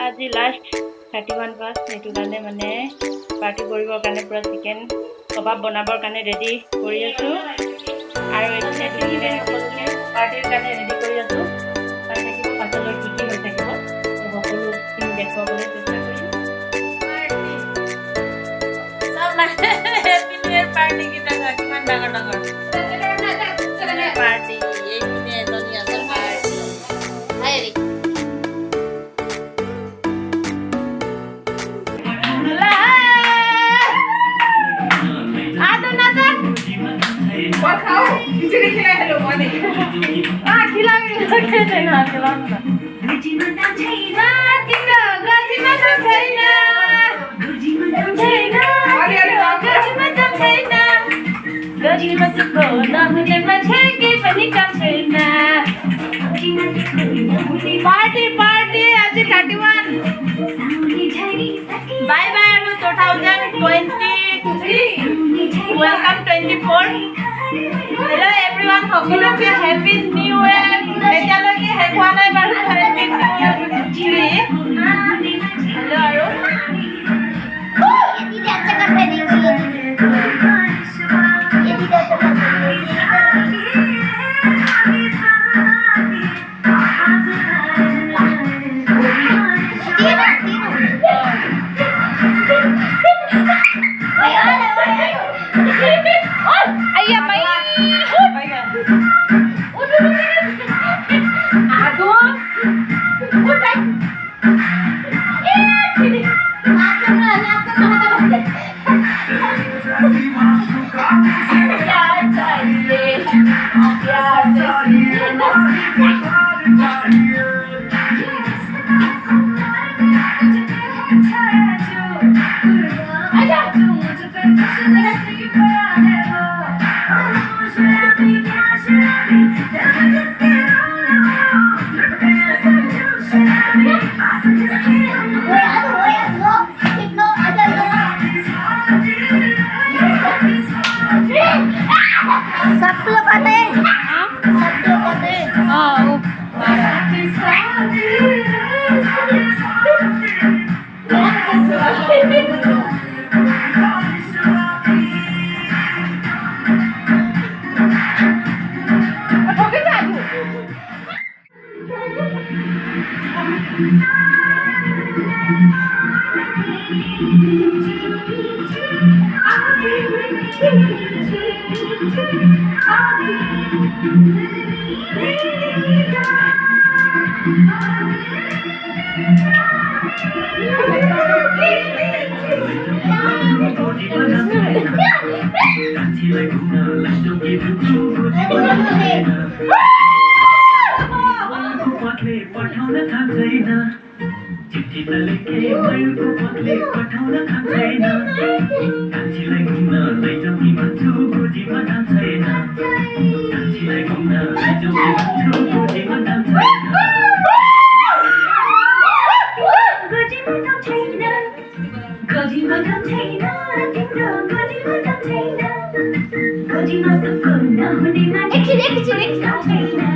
আজি last 31 pass সেইটো কাৰণে মানে পাৰ্টি কৰিবৰ কাৰণে পুৰা চিকেন কবাব বনাবৰ কাৰণে ৰেডি কৰি আছো আৰু এতিয়া দুইজনে সকলোকে পাৰ্টিৰ কাৰণে ৰেডি কৰি আছো পাৰ্টি পাছলৈ কি কি হৈ থাকিব সকলোখিনি দেখুৱাবলৈ চেষ্টা কৰিম সব মানে হ্যাপি নিউ ইয়ার পার্টি কিটা কিমান ডাঙৰ ডাঙৰ পার্টি এই কিনে এজনী আছে পার্টি হাইৰি खाओ खिचड़ी खिला हेलो माने खिलावे खेल्दैन खिलाउनु त गजिमटा छैन तिम्रो गजिमटा छैन गजिमटा छैन गजिमटको नहुने मान्छे के पनि काम छैन पार्टी पार्टी आज 31 bye bye 2023 welcome 24 hello everyone সকলোকে হ্যাপি নিউ ইয়ার এতিয়ালৈকে শেষ হোৱা নাই বাৰু হ্যাপি নিউ ইয়ার হেল্ল' আৰু ये अच्छा कर रहे नहीं ये दीदी अच्छा कर ayah mai aduh udah सब लोग आते हैं चिट्ठी त लेखे मयूरको पत्ले पठाउन थाक्दैन कान्छीलाई घुम्न लैजाऊ कि भन्छु गोजीमा दाम छैन कान्छीलाई घुम्न लैजाऊ कि भन्छु गोजीमा दाम छैन गोजीमा दाम छैन गोजीमा दाम छैन तिम्रो गोजीमा दाम छैन गोजीमा सबको नहुने मान्छे दाम छैन